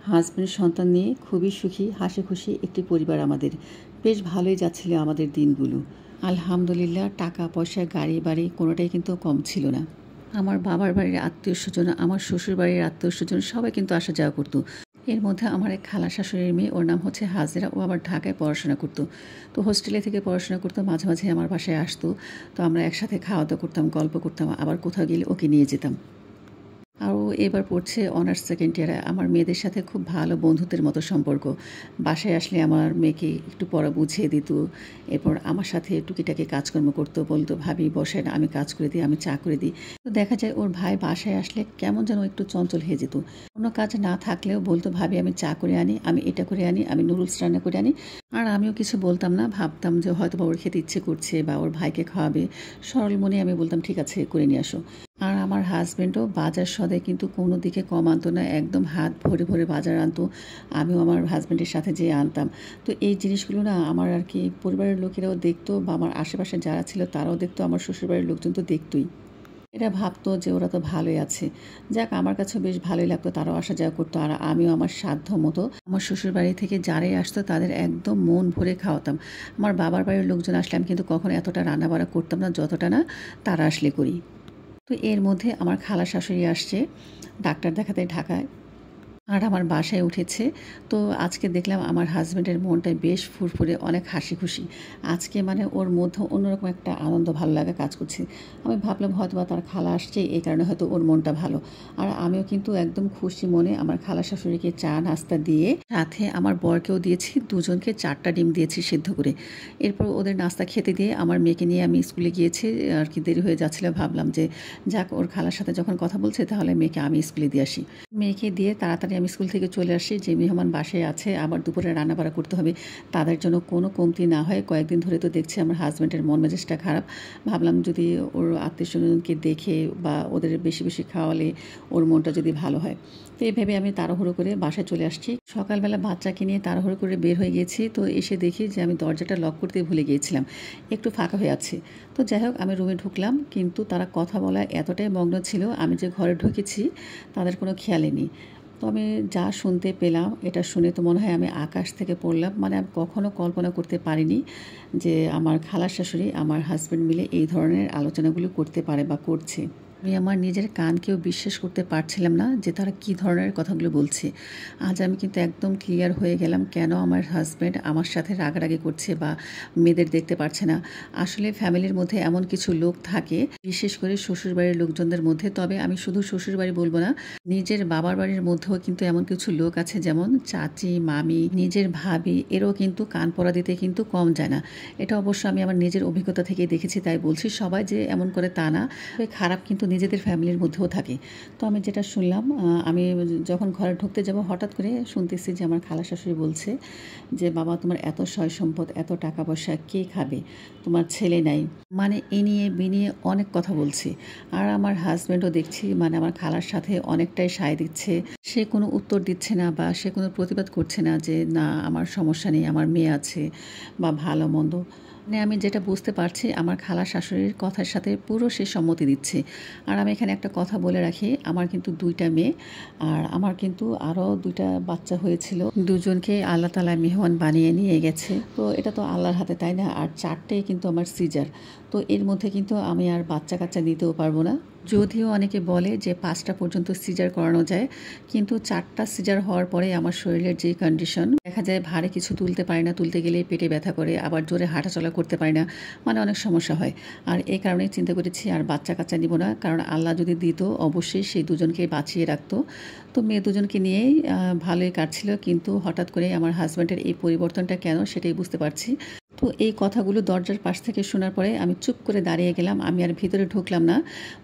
Husband সন্তান নিয়ে খুবই সুখী হাসি খুশি একটি পরিবার আমাদের। বেশ ভালোই যাচ্ছিল আমাদের দিনগুলো। আলহামদুলিল্লাহ, টাকা পয়সা গাড়ি বাড়ি কোনোটাই কিন্তু কম ছিল না। আমার বাবার বাড়ির আত্মীয় স্বজন, আমার শ্বশুর বাড়ির আত্মীয় স্বজন সবাই কিন্তু আসা যাওয়া করতো। এর মধ্যে আমার এক খালা শাশুড়ির মেয়ে, ওর নাম হচ্ছে হাজেরা, ও আবার ঢাকায় পড়াশোনা করতো। তো হোস্টেলে থেকে পড়াশোনা করতো, মাঝে মাঝে আমার বাসায় আসতো। তো আমরা একসাথে খাওয়া দাওয়া করতাম, গল্প করতাম, আবার কোথাও গেলে ওকে নিয়ে যেতাম। আর ও এবার পড়ছে অনার্স সেকেন্ড ইয়ারে। আমার মেয়েদের সাথে খুব ভালো বন্ধুত্বের মতো সম্পর্ক। বাসায় আসলে আমার মেয়েকে একটু পড়া বুঝিয়ে দিত, এরপর আমার সাথে টুকিটাকি কাজকর্ম করতো, বলতো ভাবি বসে না, আমি কাজ করে দিই, আমি চা করে দিই। তো দেখা যায় ওর ভাই বাসায় আসলে কেমন যেন একটু চঞ্চল হয়ে যেত। কোনো কাজ না থাকলেও বলতো ভাবি আমি চা করে আনি, আমি এটা করে আনি, আমি নুডলস রান্না করে আনি। আর আমিও কিছু বলতাম না, ভাবতাম যে হয়তো বা ওর খেতে ইচ্ছে করছে বা ওর ভাইকে খাওয়াবে। সরল মনে আমি বলতাম ঠিক আছে করে নিয়ে আসো। আর আমার হাজব্যান্ডও বাজার সদাই কিন্তু কোনো দিকে কম আনতো না, একদম হাত ভরে ভরে বাজার আনতো। আমিও আমার হাজব্যান্ডের সাথে যেয়ে আনতাম। তো এই জিনিসগুলো না আমার আর কি পরিবারের লোকেরাও দেখতো, বা আমার আশেপাশে যারা ছিল তারাও দেখতো, আমার শ্বশুরবাড়ির লোকজন তো দেখতোই। এরা ভাবতো যে ওরা তো ভালোই আছে। যাক, আমার কাছেও বেশ ভালোই লাগতো, তারাও আসা যাওয়া করতো। আর আমিও আমার সাধ্য মতো আমার শ্বশুরবাড়ি থেকে যারাই আসতো তাদের একদম মন ভরে খাওয়াতাম। আমার বাবার বাড়ির লোকজন আসলে আমি কিন্তু কখনো এতটা রান্নাবাড়া করতাম না যতটা না তারা আসলে করি। তো এর মধ্যে আমার খালা শাশুড়ি আসছে ডাক্তার দেখাতে ঢাকায়, আর আমার বাসায় উঠেছে। তো আজকে দেখলাম আমার হাজব্যান্ডের মনটা বেশ ফুরফুরে, অনেক হাসি খুশি। আজকে মানে ওর মধ্যে অন্যরকম একটা আনন্দ ভালো লাগা কাজ করছে। আমি ভাবলাম হয়তো বা তার খালা আসছে, এই কারণে হয়তো ওর মনটা ভালো। আর আমিও কিন্তু একদম খুশি মনে আমার খালা শাশুড়িকে চা নাস্তা দিয়ে সাথে আমার বরকেও দিয়েছি, দুজনকে 4টা ডিম দিয়েছি সিদ্ধ করে। এরপর ওদের নাস্তা খেতে দিয়ে আমার মেয়েকে নিয়ে আমি স্কুলে গিয়েছি। আর কি দেরি হয়ে যাচ্ছিল, ভাবলাম যে যাক, ওর খালার সাথে যখন কথা বলছে তাহলে মেয়েকে আমি স্কুলে দিয়ে আসি। মেয়েকে দিয়ে তাড়াতাড়ি আমি স্কুল থেকে চলে আসি, যে মেহমান বাসায় আছে, আবার দুপুরে রান্নাবাড়া করতে হবে, তাদের জন্য কোনো কমতি না হয়। কয়েকদিন ধরে তো দেখছি আমার হাজব্যান্ডের মন মেজাজটা খারাপ। ভাবলাম যদি ওর আত্মীয় স্বজনকে দেখে বা ওদের বেশি বেশি খাওয়ালে ওর মনটা যদি ভালো হয়। তো এই ভেবে আমি তাড়াহুড়ো করে বাসায় চলে আসছি। সকালবেলা বাচ্চাকে নিয়ে তাড়াহুড়ো করে বের হয়ে গেছি। তো এসে দেখি যে আমি দরজাটা লক করতে ভুলে গিয়েছিলাম, একটু ফাঁকা হয়ে আছে। তো যাই হোক, আমি রুমে ঢুকলাম, কিন্তু তারা কথা বলা এতটাই মগ্ন ছিল আমি যে ঘরে ঢুকেছি তাদের কোনো খেয়ালই নেই। তো আমি যা শুনতে পেলাম, এটা শুনে তো মনে হয় আমি আকাশ থেকে পড়লাম। মানে আমি কখনো কল্পনা করতে পারিনি যে আমার খালার শাশুড়ি আমার হাজব্যান্ড মিলে এই ধরনের আলোচনাগুলো করতে পারে বা করছে। আমি আমার নিজের কানকেও বিশ্বাস করতে পারছিলাম না যে তারা কী ধরনের কথাগুলো বলছে। আজ আমি কিন্তু একদম ক্লিয়ার হয়ে গেলাম কেন আমার হাজব্যান্ড আমার সাথে রাগারাগি করছে বা মেয়েদের দেখতে পারছে না। আসলে ফ্যামিলির মধ্যে এমন কিছু লোক থাকে, বিশেষ করে শ্বশুরবাড়ির লোকজনদের মধ্যে। তবে আমি শুধু শ্বশুরবাড়ি বলবো না, নিজের বাবার বাড়ির মধ্যেও কিন্তু এমন কিছু লোক আছে, যেমন চাচি, মামি, নিজের ভাবি, এরও কিন্তু কান পড়া দিতে কিন্তু কম যায় না। এটা অবশ্য আমি আমার নিজের অভিজ্ঞতা থেকেই দেখেছি, তাই বলছি। সবাই যে এমন করে তা না, খারাপ কিন্তু নিজেদের ফ্যামিলির মধ্যেও থাকে। তো আমি যেটা শুনলাম, আমি যখন ঘরে ঢুকতে যাব হঠাৎ করে শুনতেছি যে আমার খালা শাশুড়ি বলছে যে বাবা, তোমার এত সয় সম্পদ, এত টাকা পয়সা কে খাবে, তোমার ছেলে নাই, মানে এ নিয়ে বিনিয়ে অনেক কথা বলছে। আর আমার হাজব্যান্ডও দেখছি মানে আমার খালার সাথে অনেকটাই সায় দিচ্ছে। সে কোনো উত্তর দিচ্ছে না বা সে কোনো প্রতিবাদ করছে না যে না আমার সমস্যা নেই, আমার মেয়ে আছে বা ভালো মন্দ। মানে আমি যেটা বুঝতে পারছি, আমার খালা শাশুড়ির কথার সাথে পুরো সে সম্মতি দিচ্ছে। আর আমি এখানে একটা কথা বলে রাখি, আমার কিন্তু 2টা মেয়ে, আর আমার কিন্তু আরও 2টা বাচ্চা হয়েছিল। দুজনকে আল্লাহ তাআলা মেহমান বানিয়ে নিয়ে গেছে। তো এটা তো আল্লাহর হাতে, তাই না? আর 4টেই কিন্তু আমার সিজার। তো এর মধ্যে কিন্তু আমি আর বাচ্চা কাচ্চা নিতেও পারবো না। যদিও অনেকে বলে যে 5টা পর্যন্ত সিজার করানো যায়, কিন্তু 4টা সিজার হওয়ার পরে আমার শরীরের যে কন্ডিশন, দেখা যায় ভারী কিছু তুলতে পারি না, তুলতে গেলেই পেটে ব্যথা করে, আবার জোরে হাঁটাচলা করতে পারি না, মানে অনেক সমস্যা হয়। আর এই কারণে চিন্তা করেছি আর বাচ্চা কাচ্চা নিব না, কারণ আল্লাহ যদি দিত অবশ্যই সেই দুজনকে বাঁচিয়ে রাখতো। তো মেয়ে দুজনকে নিয়েই ভালোই কাটছিল, কিন্তু হঠাৎ করে আমার হাজব্যান্ডের এই পরিবর্তনটা কেন সেটাই বুঝতে পারছি। তো এই কথাগুলো দরজার পাশ থেকে শোনার পরে আমি চুপ করে দাঁড়িয়ে গেলাম, আমি আর ভিতরে ঢুকলাম না।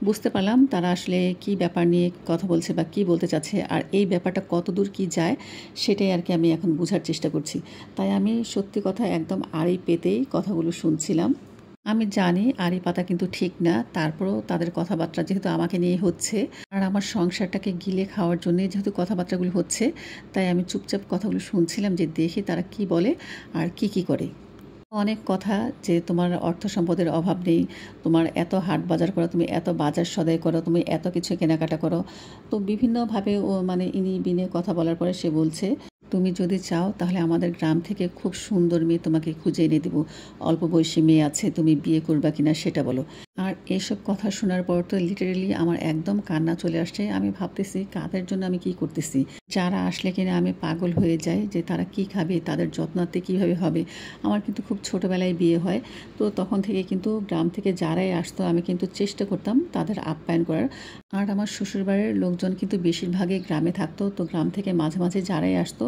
বুঝতে পারলাম তারা আসলে কি ব্যাপার নিয়ে কথা বলছে বা কি বলতে চাচ্ছে, আর এই ব্যাপারটা কতদূর কি যায় সেটাই আর কি আমি এখন বোঝার চেষ্টা করছি। তাই আমি সত্যি কথা একদম আড়ি পেতেই কথাগুলো শুনছিলাম। আমি জানি আড়ি পাতা কিন্তু ঠিক না, তারপরেও তাদের কথাবার্তা যেহেতু আমাকে নিয়ে হচ্ছে আর আমার সংসারটাকে গিলে খাওয়ার জন্য যেহেতু কথাবার্তাগুলো হচ্ছে, তাই আমি চুপচাপ কথাগুলো শুনছিলাম যে দেখি তারা কি বলে আর কি কি করে। অনেক কথা যে তোমার অর্থ সম্পদের অভাব নেই, তোমার এত হাট বাজার করো, তুমি এত বাজার সদাই করো, তুমি এত কিছু কেনাকাটা করো। তো বিভিন্নভাবে ও মানে ইনি বিনে কথা বলার পরে সে বলছে, তুমি যদি চাও তাহলে আমাদের গ্রাম থেকে খুব সুন্দর মেয়ে তোমাকে খুঁজে এনে দেবো। অল্প বয়সী মেয়ে আছে, তুমি বিয়ে করবা কিনা সেটা বলো। আর এসব কথা শোনার পর তো লিটারেলি আমার একদম কান্না চলে আসছে। আমি ভাবতেছি কাদের জন্য আমি কি করতেছি। যারা আসলে কিনা আমি পাগল হয়ে যাই যে তারা কি খাবে, তাদের যত্নার্থে কীভাবে হবে। আমার কিন্তু খুব ছোটোবেলায় বিয়ে হয়, তো তখন থেকে কিন্তু গ্রাম থেকে যারাই আসতো আমি কিন্তু চেষ্টা করতাম তাদের আপ্যায়ন করার। আর আমার শ্বশুরবাড়ির লোকজন কিন্তু বেশিরভাগই গ্রামে থাকতো, তো গ্রাম থেকে মাঝে মাঝে যারাই আসতো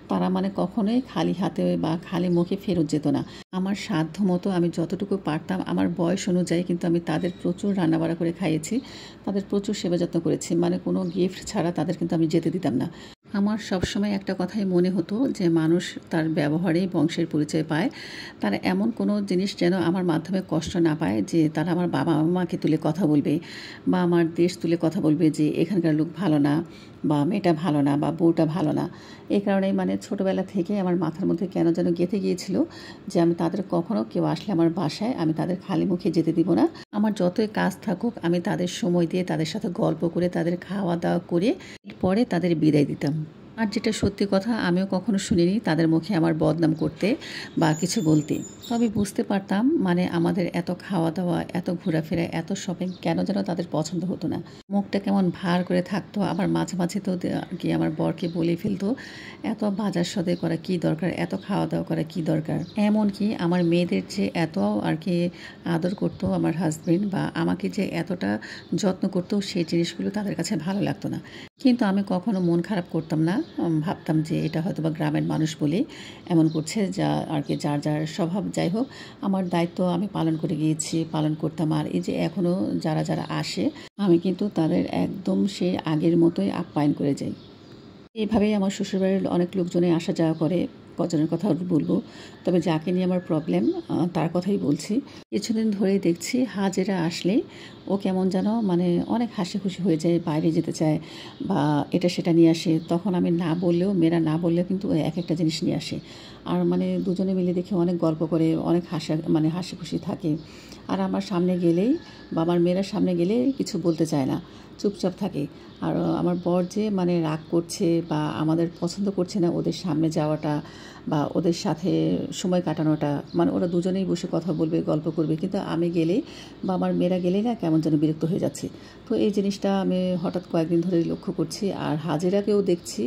তারা মানে কখনোই খালি হাতে বা খালি মুখে ফেরত যেত না। আমার সাধ্য মতো আমি যতটুকু পারতাম আমার বয়স অনুযায়ী কিন্তু আমি তাদের প্রচুর রান্নাবাড়া করে খাইয়েছি, তাদের প্রচুর সেবা যত্ন করেছি, মানে কোনো গিফট ছাড়া তাদের কিন্তু আমি যেতে দিতাম না। আমার সবসময় একটা কথাই মনে হতো যে মানুষ তার ব্যবহারেই বংশের পরিচয় পায়। তারা এমন কোনো জিনিস যেন আমার মাধ্যমে কষ্ট না পায় যে তারা আমার বাবা মাকে তুলে কথা বলবে বা আমার দেশ তুলে কথা বলবে যে এখানকার লোক ভালো না বা মেয়েটা ভালো না বা বউটা ভালো না। এই কারণেই মানে ছোটোবেলা থেকে আমার মাথার মধ্যে কেন যেন গেঁথে গিয়েছিল যে আমি তাদের কখনও কেউ আসলে আমার বাসায় আমি তাদের খালি মুখে যেতে দিব না। আমার যতই কাজ থাকুক আমি তাদের সময় দিয়ে তাদের সাথে গল্প করে তাদের খাওয়া দাওয়া করে পরে তাদের বিদায় দিতাম। আর যেটা সত্যি কথা, আমিও কখনো শুনিনি তাদের মুখে আমার বদনাম করতে বা কিছু বলতে। তো আমি বুঝতে পারতাম মানে আমাদের এত খাওয়া দাওয়া, এত ঘোরাফেরা, এত শপিং কেন যেন তাদের পছন্দ হতো না। মুখটা কেমন ভার করে থাকতো। আবার মাঝে মাঝে তো আর কি আমার বরকে বলে ফেলতো, এত বাজার সদাই করা কী দরকার, এত খাওয়া দাওয়া করা কী দরকার। এমনকি আমার মেয়েদের যে এত আর কি আদর করতো আমার হাজবেন্ড বা আমাকে যে এতটা যত্ন করতো সেই জিনিসগুলো তাদের কাছে ভালো লাগতো না। কিন্তু আমি কখনো মন খারাপ করতাম না। ভাবতাম যে এটা হয়তো বা গ্রামের মানুষ বলে এমন করছে, যা আর কি যার যার স্বভাব। যাই হোক, আমার দায়িত্ব আমি পালন করে গিয়েছি, পালন করতাম। আর এই যে এখনও যারা যারা আসে আমি কিন্তু তাদের একদম সেই আগের মতোই আপ্যায়ন করে যাই। এইভাবেই আমার শ্বশুরবাড়ির অনেক লোকজনে আসা যাওয়া করে। কজনের কথা বলবো, তবে যাকে নিয়ে আমার প্রবলেম তার কথাই বলছি। কিছুদিন ধরেই দেখছি হাজেরা আসলে ও কেমন যেন মানে অনেক হাসি খুশি হয়ে যায়, বাইরে যেতে চায় বা এটা সেটা নিয়ে আসে। তখন আমি না বললেও, মেয়েরা না বললেও কিন্তু এক একটা জিনিস নিয়ে আসে। আর মানে দুজনে মিলে দেখে অনেক গল্প করে, অনেক হাসি খুশি থাকে। আর আমার সামনে গেলেই বা আমার মেয়েরা সামনে গেলে কিছু বলতে চায় না, চুপচাপ থাকে। আর আমার বর যে মানে রাগ করছে বা আমাদের পছন্দ করছে না ওদের সামনে যাওয়াটা বা ওদের সাথে সময় কাটানোটা, মানে ওরা দুজনেই বসে কথা বলবে, গল্প করবে, কিন্তু আমি গেলেই বা আমার মেয়েরা গেলেই না কেমন যেন বিরক্ত হয়ে যাচ্ছে। তো এই জিনিসটা আমি হঠাৎ কয়েকদিন ধরে লক্ষ্য করছি। আর হাজিরাকেও দেখছি,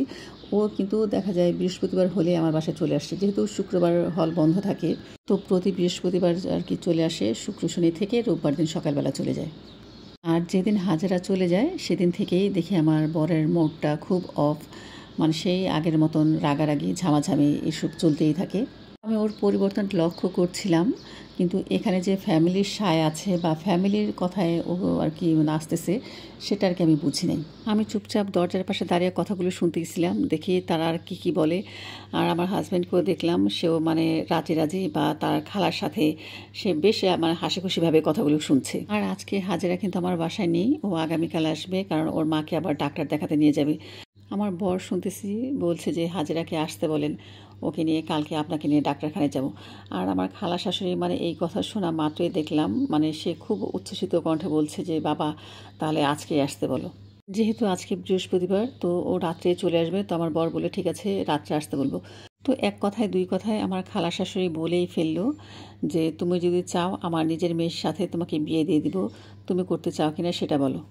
ও কিন্তু দেখা যায় বৃহস্পতিবার হলে আমার বাসায় চলে আসছে, যেহেতু শুক্রবার হল বন্ধ থাকে। তো প্রতি বৃহস্পতিবার আর কি চলে আসে, শুক্র শনি থেকে রোববার দিন সকালবেলা চলে যায়। আর যেদিন হাজেরা চলে যায় সেদিন থেকেই দেখি আমার বরের মুডটা খুব অফ, মানে সেই আগের মতন রাগারাগি ঝামাঝামি এসব চলতেই থাকে। আমি ওর পরিবর্তনটা লক্ষ্য করছিলাম, কিন্তু এখানে যে ফ্যামিলির সায় আছে বা ফ্যামিলির কথায় ও আর কি নাচতেছে সেটা আর কি আমি বুঝি নাই। আমি চুপচাপ দরজার পাশে দাঁড়িয়ে কথাগুলো শুনতে গেছিলাম, দেখি তারা আর কি বলে। আর আমার হাজব্যান্ডকেও দেখলাম, সেও মানে রাজি রাজি বা তার খালার সাথে সে বেশ মানে হাসি খুশিভাবে কথাগুলো শুনছে। আর আজকে হাজেরা কিন্তু আমার বাসায় নেই, ও আগামীকাল আসবে, কারণ ওর মাকে আবার ডাক্তার দেখাতে নিয়ে যাবে। আমার বর শুনতেছি বলছে যে হাজেরাকে আসতে বলেন, ওকে নিয়ে কালকে আপনাকে নিয়ে ডাক্তারখানায় যাব। আর আমার খালা শাশুড়ি মানে এই কথা শোনা মাত্রই দেখলাম মানে সে খুব উচ্ছ্বসিত কণ্ঠে বলছে যে বাবা তাহলে আজকেই আসতে বলো। যেহেতু আজকে বৃহস্পতিবার তো ও রাত্রে চলে আসবে, তো আমার বর বলে ঠিক আছে রাত্রে আসতে বলবো। তো এক কথায় দুই কথায় আমার খালা শাশুড়ি বলেই ফেললো যে তুমি যদি চাও আমার নিজের মেয়ের সাথে তোমাকে বিয়ে দিয়ে দিব, তুমি করতে চাও কিনা সেটা বলো।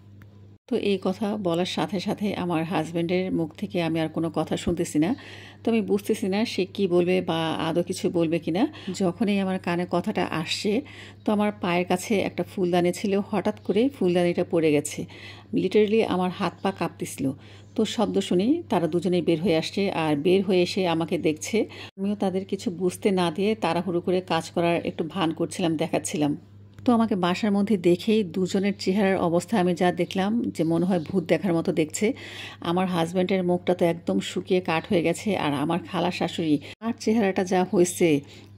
তো এই কথা বলার সাথে সাথে আমার হাজব্যান্ডের মুখ থেকে আমি আর কোনো কথা শুনতেছি না। তো আমি বুঝতেছি না সে কি বলবে বা আদৌ কিছু বলবে কিনা। যখনই আমার কানে কথাটা আসছে তো আমার পায়ের কাছে একটা ফুলদানি ছিল, হঠাৎ করে ফুলদানিটা পড়ে গেছে। লিটারেলি আমার হাত পা কাঁপতেছিল। তো শব্দ শুনি তারা দুজনেই বের হয়ে আসছে, আর বের হয়ে এসে আমাকে দেখছে। আমিও তাদের কিছু বুঝতে না দিয়ে তাড়াহুড়ো করে কাজ করার একটু ভান করছিলাম, দেখাচ্ছিলাম। তো আমাকে বাসার মধ্যে দেখেই দুজনের চেহারার অবস্থা আমি যা দেখলাম যে মনে হয় ভূত দেখার মতো দেখছে। আমার হাজব্যান্ডের মুখটা তো একদম শুকিয়ে কাঠ হয়ে গেছে, আর আমার খালা শাশুড়ি আর চেহারাটা যা হয়েছে,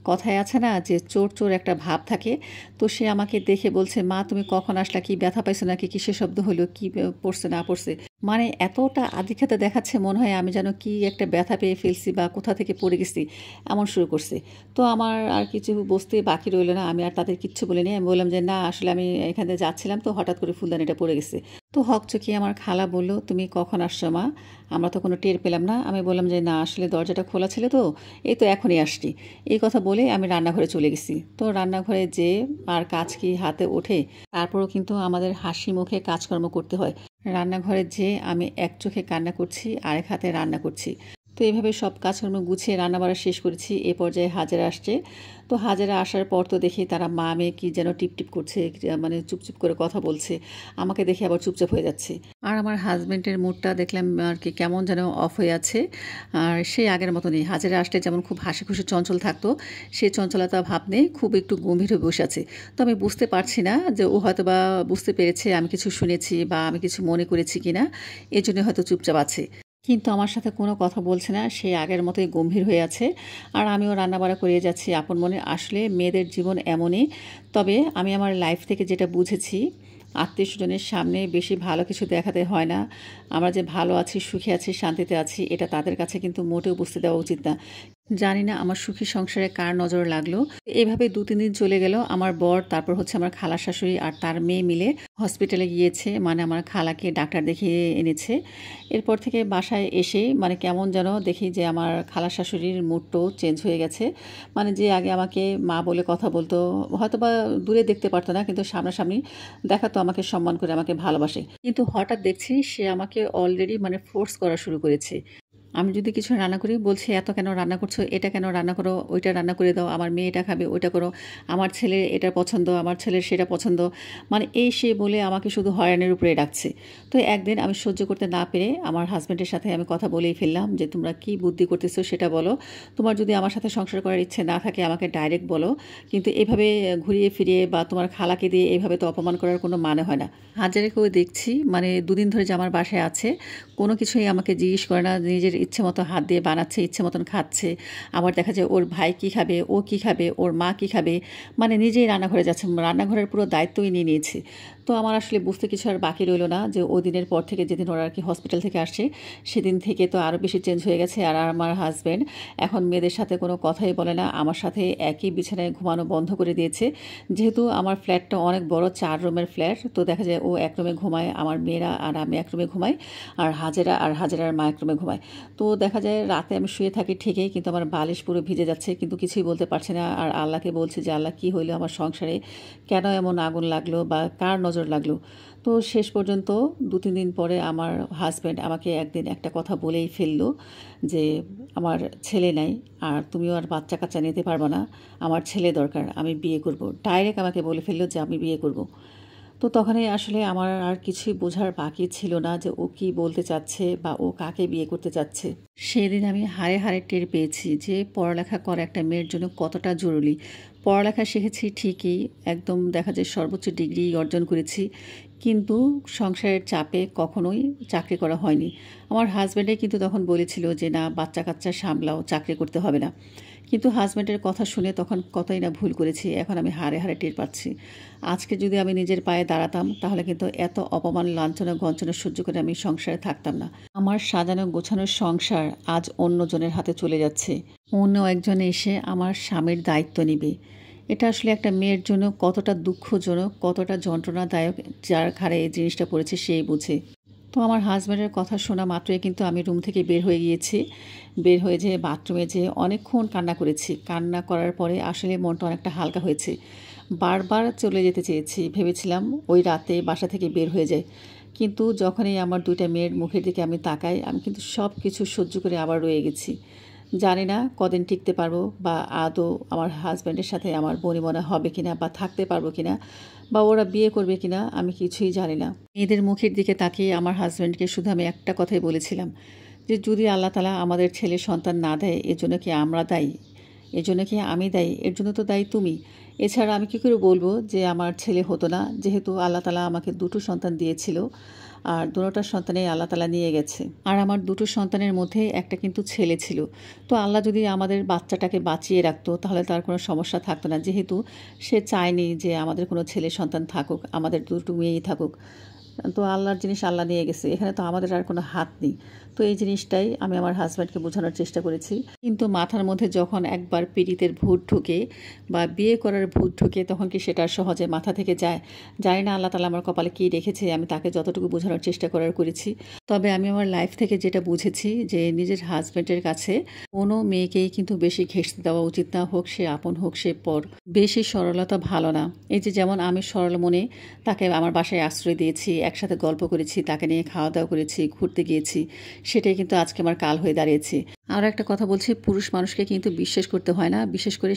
কথায় আছে না যে চোর চোর একটা ভাব থাকে। তো সে আমাকে দেখে বলছে, মা তুমি কখন আসলা, কি ব্যথা পাইছো নাকি, কিসের শব্দ হলো, কি পড়ছে না পড়ছে। মানে এতটা আধিক্যতা দেখাচ্ছে মনে হয় আমি যেন কি একটা ব্যথা পেয়ে ফেলছি বা কোথা থেকে পড়ে গেছি এমন শুরু করছে। তো আমার আর কিছু বুঝতে বাকি রইল না। আমি আর তাদের কিচ্ছু বলিনি। আমি বললাম যে, "না আসলে আমি এখান দিয়ে যাচ্ছিলাম তো হঠাৎ করে ফুলদানিটা পড়ে গেছে।" তো হকচকিয়ে আমার খালা বলল, "তুমি কখন আসছো মা? আমরা তো কোনো টের পেলাম না।" আমি বললাম যে, "না আসলে দরজাটা খোলা ছিল তো, এই তো এখনই আসছি।" এই কথা বলে আমি রান্নাঘরে চলে গেছি। তো রান্নাঘরে যেয়ে আর কাজ কি হাতে ওঠে? তারপরও কিন্তু আমাদের হাসি মুখে কাজকর্ম করতে হয়। রান্নাঘরে যেয়ে আমি এক চোখে কান্না করছি, আরেক হাতে রান্না করছি। তো এভাবে সব কাজকর্ম গুছিয়ে রান্নাবাড়া শেষ করেছি। এ পর্যায়ে হাজেরা আসছে। তো হাজেরা আসার পর তো দেখি তারা মা মেয়ে কি যেন টিপটিপ করছে, মানে চুপচুপ করে কথা বলছে। আমাকে দেখে আবার চুপচাপ হয়ে যাচ্ছে। আর আমার হাজবেন্ডের মুডটা দেখলাম আর কি কেমন যেন অফ হয়ে আছে। আর সেই আগের মতো নেই। হাজেরা আসলে যেমন খুব হাসিখুশি চঞ্চল থাকতো, সেই চঞ্চলতা ভাব নেই, খুব একটু গম্ভীর হয়ে বসে আছে। তো আমি বুঝতে পারছি না যে ও হয়তোবা বুঝতে পেরেছে আমি কিছু শুনেছি বা আমি কিছু মনে করেছি কিনা, এজন্য হয়তো চুপচাপ আছে। কিন্তু আমার সাথে কোনো কথা বলছে না, সে আগের মতোই গম্ভীর হয়ে আছে। আর আমিও রান্নাবাড়া করিয়ে যাচ্ছি আপন মনে। আসলে মেয়েদের জীবন এমনই। তবে আমি আমার লাইফ থেকে যেটা বুঝেছি, আত্মীয়স্বজনের সামনে বেশি ভালো কিছু দেখাতে হয় না। আমরা যে ভালো আছি, সুখে আছি, শান্তিতে আছি, এটা তাদের কাছে কিন্তু মোটেও বুঝতে দেওয়া উচিত না। জানি না আমার সুখী সংসারে কার নজর লাগলো। এভাবে ২-৩ দিন চলে গেল। আমার বর, তারপর হচ্ছে আমার খালার শাশুড়ি আর তার মেয়ে মিলে হসপিটালে গিয়েছে। মানে আমার খালাকে ডাক্তার দেখিয়ে এনেছে। এরপর থেকে বাসায় এসে মানে কেমন যেন দেখি যে আমার খালার শাশুড়ির মুডটাও চেঞ্জ হয়ে গেছে। মানে যে আগে আমাকে মা বলে কথা বলতো, হয়তোবা দূরে দেখতে পারতো না কিন্তু সামনাসামনি দেখাতো আমাকে সম্মান করে, আমাকে ভালোবাসে। কিন্তু হঠাৎ দেখছি সে আমাকে অলরেডি মানে ফোর্স করা শুরু করেছে। আমি যদি কিছু রান্না করি বলছে, "এত কেন রান্না করছো? এটা কেন রান্না করো? ওইটা রান্না করে দাও। আমার মেয়ে এটা খাবে, ওইটা করো। আমার ছেলের এটা পছন্দ, আমার ছেলের সেটা পছন্দ।" মানে এই সেই বলে আমাকে শুধু হয়রানির উপরে রাখছে। তো একদিন আমি সহ্য করতে না পেরে আমার হাসব্যান্ডের সাথে আমি কথা বলেই ফেললাম যে, "তোমরা কি বুদ্ধি করতেছো সেটা বলো। তোমার যদি আমার সাথে সংসার করার ইচ্ছে না থাকে আমাকে ডাইরেক্ট বলো। কিন্তু এভাবে ঘুরিয়ে ফিরিয়ে বা তোমার খালাকে দিয়ে এভাবে তো অপমান করার কোনো মানে হয় না।" হাজারেকেও দেখছি মানে ২ দিন ধরে যে আমার বাসায় আছে, কোনো কিছুই আমাকে জিজ্ঞেস করে না। নিজের ইচ্ছে মতো হাত দিয়ে বানাচ্ছে, ইচ্ছে মতন খাচ্ছে। আবার দেখা যায় ওর ভাই কী খাবে, ও কী খাবে, ওর মা কী খাবে, মানে নিজেই রান্নাঘরে যাচ্ছে। রান্নাঘরের পুরো দায়িত্বই নিয়ে নিয়েছে। তো আমার আসলে বুঝতে কিছু আর বাকি রইল না যে ওই দিনের পর থেকে, যেদিন ওরা আর কি হসপিটাল থেকে আসছে, সেদিন থেকে তো আরও বেশি চেঞ্জ হয়ে গেছে। আর আমার হাসব্যান্ড এখন মেয়েদের সাথে কোনো কথাই বলে না। আমার সাথে একই বিছানায় ঘুমানো বন্ধ করে দিয়েছে। যেহেতু আমার ফ্ল্যাটটা অনেক বড়, ৪ রুমের ফ্ল্যাট। তো দেখা যায় ও এক রুমে ঘুমায়, আমার মেয়েরা আর আমি এক রুমে ঘুমাই। আর হাজেরার মা এক রুমে ঘুমায়। তো দেখা যায় রাতে আমি শুয়ে থাকি ঠিকই, কিন্তু আমার বালিশ পুরো ভিজে যাচ্ছে, কিন্তু কিছুই বলতে পারছি না। আর আল্লাহকে বলছি যে, "আল্লাহ কী হইলো আমার সংসারে? কেন এমন আগুন লাগলো বা কার নজর লাগলো?" তো শেষ পর্যন্ত ২-৩ দিন পরে আমার হাসব্যান্ড আমাকে একদিন একটা কথা বলেই ফেললো যে, "আমার ছেলে নাই, আর তুমিও আর বাচ্চা-কাচ্চা নিতে পারবা না। আমার ছেলে দরকার, আমি বিয়ে করব।" ডাইরেক্ট আমাকে বলে ফেললো যে আমি বিয়ে করব। তো তখনই আসলে আমার আর কিছুই বোঝার বাকি ছিল না যে ও কী বলতে চাচ্ছে বা ও কাকে বিয়ে করতে চাচ্ছে। সেদিন আমি হাড়ে হাড়ে টের পেয়েছি যে পড়ালেখা করা একটা মেয়ের জন্য কতটা জরুরি। পড়ালেখা শিখেছি ঠিকই, একদম দেখা যায় সর্বোচ্চ ডিগ্রি অর্জন করেছি, কিন্তু সংসারের চাপে কখনোই চাকরি করা হয়নি। আমার হাজব্যান্ডে কিন্তু তখন বলেছিল যে, "না, বাচ্চা কাচ্চা সামলাও, চাকরি করতে হবে না।" কিন্তু হাজব্যান্ডের কথা শুনে তখন কতই না ভুল করেছি, এখন আমি হাড়ে হাড়ে টের পাচ্ছি। আজকে যদি আমি নিজের পায়ে দাঁড়াতাম তাহলে কিন্তু এত অপমান, লাঞ্ছনা, গঞ্জনা সহ্য করে আমি সংসারে থাকতাম না। আমার সাজানো গোছানো সংসার আজ অন্যজনের হাতে চলে যাচ্ছে। অন্য একজন এসে আমার স্বামীর দায়িত্ব নেবে। এটা আসলে একটা মেয়ের জন্য কতটা দুঃখজনক, কতটা যন্ত্রণাদায়ক, যার ঘাড়ে এই জিনিসটা পড়েছে সেই বুঝে। তো আমার হাজব্যান্ডের কথা শোনা মাত্রই কিন্তু আমি রুম থেকে বের হয়ে গিয়েছি। বের হয়ে যেয়ে বাথরুমে যেয়ে অনেকক্ষণ কান্না করেছি। কান্না করার পরে আসলে মনটা অনেকটা হালকা হয়েছে। বারবার চলে যেতে চেয়েছি। ভেবেছিলাম ওই রাতে বাসা থেকে বের হয়ে যাই। কিন্তু যখনই আমার ২ টা মেয়ের মুখের দিকে আমি তাকাই, আমি কিন্তু সব কিছু সহ্য করে আবার রয়ে গেছি। জানি না কদিন টিকতে পারবো বা আদৌ আমার হাজব্যান্ডের সাথে আমার বনিবনা হবে কিনা বা থাকতে পারবো কিনা বা ওরা বিয়ে করবে কিনা, আমি কিছুই জানি না। মেয়েদের মুখের দিকে তাকিয়ে আমার হাজব্যান্ডকে শুধু আমি একটা কথাই বলেছিলাম যে, "যদি আল্লাহ তাআলা আমাদের ছেলে সন্তান না দেয়, এর জন্য কি আমরা দায়ী? এর জন্য কি আমি দায়ী? এর জন্য তো দায়ী তুমি। এছাড়া আমি কী করে বলবো যে আমার ছেলে হতো না? যেহেতু আল্লাহ তাআলা আমাকে ২ টো সন্তান দিয়েছিল, আর দোনোটা সন্তানেই আল্লাহ তাআলা নিয়ে গেছে। আর আমার ২ টো সন্তানের মধ্যে একটা কিন্তু ছেলে ছিল। তো আল্লাহ যদি আমাদের বাচ্চাটাকে বাঁচিয়ে রাখতো তাহলে তার কোনো সমস্যা থাকতো না। যেহেতু সে চায়নি যে আমাদের কোনো ছেলে সন্তান থাকুক, আমাদের ২ টো মেয়েই থাকুক। তো আল্লাহর জিনিস আল্লাহ নিয়ে গেছে, এখানে তো আমাদের আর কোনো হাত নেই। তো এই জিনিসটাই আমি আমার হাজব্যান্ডকে বোঝানোর চেষ্টা করেছি, কিন্তু মাথার মধ্যে যখন একবার পীড়িতের ভূত ঢুকে বা বিয়ে করার ভূত ঢুকে তখন কি সেটা সহজে মাথা থেকে যায়? জানি না আল্লাহ তাআলা আমার কপালে কী রেখেছে, আমি তাকে যতটুকু বোঝানোর চেষ্টা করেছি। তবে আমি আমার লাইফ থেকে যেটা বুঝেছি যে নিজের হাজব্যান্ডের কাছে কোনো মেয়েকেই কিন্তু বেশি ঘেঁষতে দেওয়া উচিত না, হোক সে আপন হোক সে পর। বেশি সরলতা ভালো না। এই যে যেমন আমি সরল মনে তাকে আমার বাসায় আশ্রয় দিয়েছি, একসাথে গল্প করেছি, তাকে নিয়ে খাওয়া দাওয়া করেছি, ঘুরতে গিয়েছি, সেটাই কিন্তু আজকে আমার কাল হয়ে দাঁড়িয়েছে। আরও একটা কথা বলছি, পুরুষ মানুষকে কিন্তু বিশ্বাস করতে হয় না, বিশেষ করে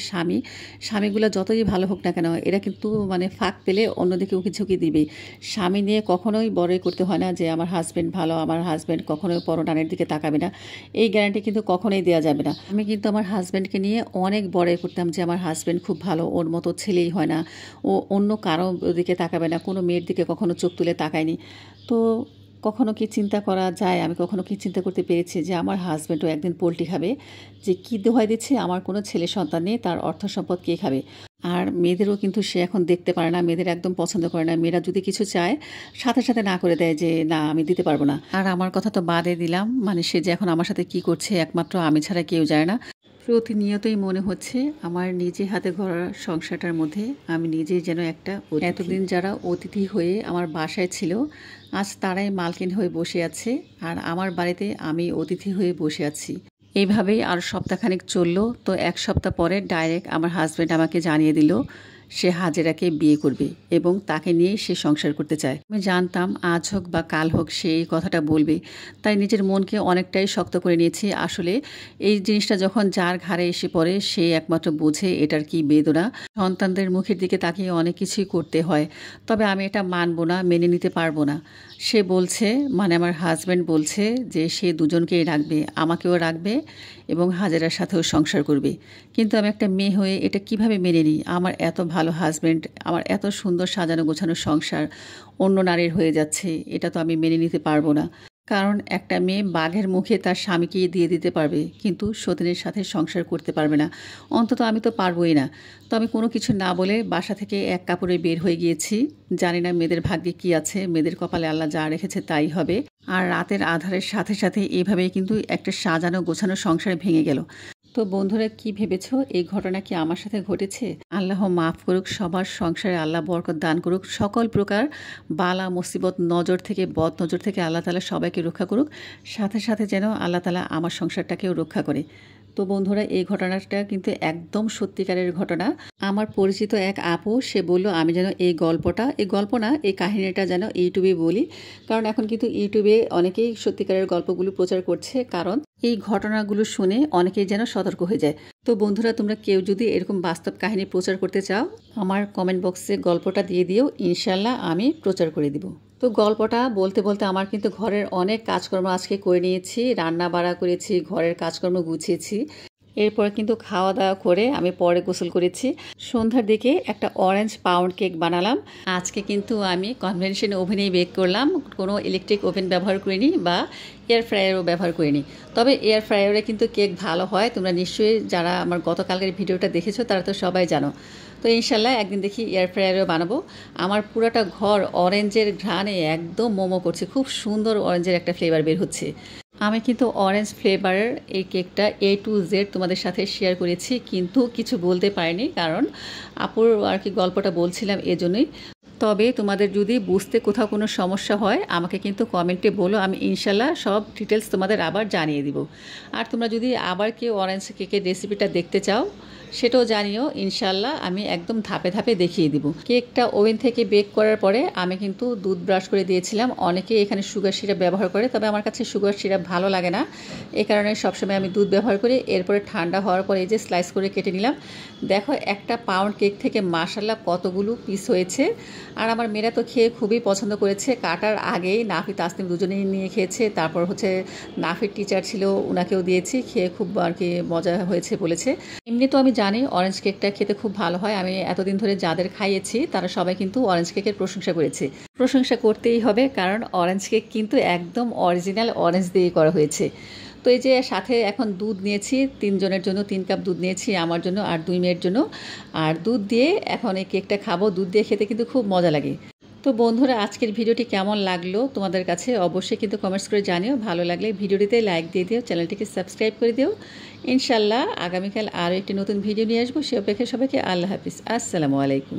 স্বামীগুলো যতই ভালো হোক না কেন, এরা কিন্তু মানে ফাঁক পেলে অন্যদিকে উকি ঝুঁকি দিবে। স্বামী নিয়ে কখনোই বড়াই করতে হয় না যে আমার হাজব্যান্ড ভালো, আমার হাজব্যান্ড কখনোই পরনারীর দিকে তাকাবে না, এই গ্যারান্টি কিন্তু কখনোই দেওয়া যাবে না। আমি কিন্তু আমার হাজব্যান্ডকে নিয়ে অনেক বড়াই করতাম যে আমার হাজব্যান্ড খুব ভালো, ওর মতো ছেলেই হয় না, ও অন্য কারো দিকে তাকাবে না, কোনো মেয়ের দিকে কখনো চোখ তুলে তাকায়নি। তো কখনো কি চিন্তা করা যায়, আমি কখনো কি চিন্তা করতে পেরেছি যে আমার হাজব্যান্ডও একদিন পোলট্রি খাবে, যে কী দোহাই দিচ্ছে, আমার কোনো ছেলে সন্তান নেই, তার অর্থ সম্পদ কে খাবে? আর মেয়েদেরও কিন্তু সে এখন দেখতে পারে না, মেয়েদের একদম পছন্দ করে না। মেয়েরা যদি কিছু চায় সাথে সাথে না করে দেয় যে না আমি দিতে পারবো না। আর আমার কথা তো বাদে দিলাম, মানে সে যে এখন আমার সাথে কি করছে একমাত্র আমি ছাড়া কেউ জানে না। প্রতিনিয়তই মনে হচ্ছে আমার নিজে হাতে গড়া সংসারটার মধ্যে আমি নিজেই যেন একটা এতদিন যারা অতিথি হয়ে আমার বাসায় ছিল, আজ তারাই মালকিন হয়ে বসে আছে, আর আমার বাড়িতে আমি অতিথি হয়ে বসে আছি। এইভাবেই আর সপ্তাহখানেক চললো। তো এক সপ্তাহ পরে ডাইরেক্ট আমার হাজব্যান্ড আমাকে জানিয়ে দিল সে হাজেরাকে বিয়ে করবে এবং তাকে নিয়েই সে সংসার করতে চায়। আমি জানতাম আজ হোক বা কাল হোক সে এই কথাটা বলবে, তাই নিজের মনকে অনেকটাই শক্ত করে নিয়েছি। আসলে এই জিনিসটা যখন যার ঘাড়ে এসে পড়ে সে একমাত্র বোঝে এটার কি বেদনা। সন্তানদের মুখের দিকে তাকিয়ে অনেক কিছুই করতে হয়, তবে আমি এটা মানবো না, মেনে নিতে পারবো না। সে বলছে, মানে আমার হাজব্যান্ড বলছে যে সে দুজনকেই রাখবে, আমাকেও রাখবে এবং হাজেরার সাথেও সংসার করবে। কিন্তু আমি একটা মেয়ে হয়ে এটা কিভাবে মেনে নিই? আমার এত ভালো হাজব্যান্ড, আমার এত সুন্দর সাজানো গোছানো সংসার অন্য নারীর হয়ে যাচ্ছে, এটা তো আমি মেনে নিতে পারবো না। কারণ একটা মেয়ে বাঘের মুখে তার স্বামীকে দিয়ে দিতে পারবে, কিন্তু সতীনের সাথে সংসার করতে পারবে না। অন্তত আমি তো পারবোই না। তো আমি কোনো কিছু না বলে বাসা থেকে এক কাপড়ে বের হয়ে গিয়েছি। জানি না মেয়েদের ভাগ্যে কি আছে, মেয়েদের কপালে আল্লাহ যা রেখেছে তাই হবে। আর রাতের আধারের সাথে সাথে এভাবেই কিন্তু একটা সাজানো গোছানো সংসার ভেঙে গেল। তো বন্ধুরা, কি ভেবেছো এই ঘটনা কি আমার সাথে ঘটেছে? আল্লাহ মাফ করুক, সবার সংসারে আল্লাহ বরকত দান করুক, সকল প্রকার বালা মুসিবত নজর থেকে বদ নজর থেকে আল্লাহ তাআলা সবাইকে রক্ষা করুক, সাথে সাথে যেন আল্লাহ তাআলা আমার সংসারটাকেও রক্ষা করে। তো বন্ধুরা, এই ঘটনাটা কিন্তু একদম সত্যিকারের ঘটনা। আমার পরিচিত এক আপু সে বলল আমি যেন এই গল্প না, এই কাহিনীটা যেন ইউটিউবে বলি, কারণ এখন কিন্তু ইউটিউবে অনেকেই সত্যিকারের গল্পগুলো প্রচার করছে, কারণ এই ঘটনাগুলো শুনে অনেকেই যেন সতর্ক হয়ে যায়। তো বন্ধুরা, তোমরা কেউ যদি এরকম বাস্তব কাহিনী প্রচার করতে চাও, আমার কমেন্ট বক্সে গল্পটা দিয়ে দিও, ইনশাল্লাহ আমি প্রচার করে দিব। তো গল্পটা বলতে বলতে আমার কিন্তু ঘরের অনেক কাজকর্ম আজকে করে নিয়েছি, রান্না বাড়া করেছি, ঘরের কাজকর্ম গুছিয়েছি। এরপর কিন্তু খাওয়া দাওয়া করে আমি পরে গোসল করেছি। সন্ধ্যার দিকে একটা অরেঞ্জ পাউন্ড কেক বানালাম। আজকে কিন্তু আমি কনভেনশন ওভেনেই বেক করলাম, কোনো ইলেকট্রিক ওভেন ব্যবহার করিনি বা এয়ার ফ্রায়ারও ব্যবহার করিনি। তবে এয়ার ফ্রায়ারে কিন্তু কেক ভালো হয়, তোমরা নিশ্চয়ই যারা আমার গতকালকের ভিডিওটা দেখেছো তারা তো সবাই জানো। তো ইনশাল্লাহ একদিন দেখি এয়ার ফ্রায়ারও বানাবো। আমার পুরাটা ঘর অরেঞ্জের ঘ্রাণে একদম মোমো করছে, খুব সুন্দর অরেঞ্জের একটা ফ্লেভার বের হচ্ছে। আমি কিন্তু অরেঞ্জ ফ্লেভারের এই কেকটা A to Z তোমাদের সাথে শেয়ার করেছি, কিন্তু কিছু বলতে পারিনি, কারণ আপুর আর কি গল্পটা বলছিলাম এজন্যই। তবে তোমাদের যদি বুঝতে কোথাও কোনো সমস্যা হয় আমাকে কিন্তু কমেন্টে বলো, আমি ইনশাল্লাহ সব ডিটেলস তোমাদের আবার জানিয়ে দিব। আর তোমরা যদি আবার কেউ অরেঞ্জ কেকের রেসিপিটা দেখতে চাও সেটাও জানিও, ইনশাল্লাহ আমি একদম ধাপে ধাপে দেখিয়ে দিব। কেকটা ওভেন থেকে বেক করার পরে আমি কিন্তু দুধ ব্রাশ করে দিয়েছিলাম। অনেকে এখানে সুগার সিরাপ ব্যবহার করে, তবে আমার কাছে সুগার সিরাপ ভালো লাগে না, এই কারণে সবসময় আমি দুধ ব্যবহার করি। এরপরে ঠান্ডা হওয়ার পরে এই যে স্লাইস করে কেটে নিলাম। দেখো একটা পাউন্ড কেক থেকে মাশাল্লাহ কতগুলো পিস হয়েছে। আর আমার মেয়েরা তো খেয়ে খুবই পছন্দ করেছে। কাটার আগেই নাফি তাসনিম দুজনেই নিয়ে খেয়েছে, তারপর হচ্ছে নাফির টিচার ছিল ওনাকেও দিয়েছি, খেয়ে খুব আর কি মজা হয়েছে বলেছে। এমনি তো আমি জানি অরেঞ্জ কেকটা খেতে খুব ভালো হয়, আমি এতদিন ধরে যাদের খাইয়েছি তারা সবাই কিন্তু অরেঞ্জ কেকের প্রশংসা করেছে। প্রশংসা করতেই হবে, কারণ অরেঞ্জ কেক কিন্তু একদম অরিজিনাল অরেঞ্জ দিয়ে করা হয়েছে। তো এই যে সাথে এখন দুধ নিয়েছি, 3 জনের জন্য 3 কাপ দুধ নিয়েছি, আমার জন্য আর 2 মেয়ের জন্য। আর দুধ দিয়ে এখন এই কেকটা খাবো, দুধ দিয়ে খেতে কিন্তু খুব মজা লাগে। তো বন্ধুরা, আজকের ভিডিওটি কেমন লাগলো তোমাদের কাছে অবশ্যই কিন্তু কমেন্টস করে জানিও। ভালো লাগলে ভিডিওটিতে লাইক দিয়ে দিও, চ্যানেলটিকে সাবস্ক্রাইব করে দিও। ইনশাল্লাহ আগামীকাল আরও একটি নতুন ভিডিও নিয়ে আসবো। সে অপেক্ষায় সবাইকে আল্লাহ হাফিজ, আসসালামু আলাইকুম।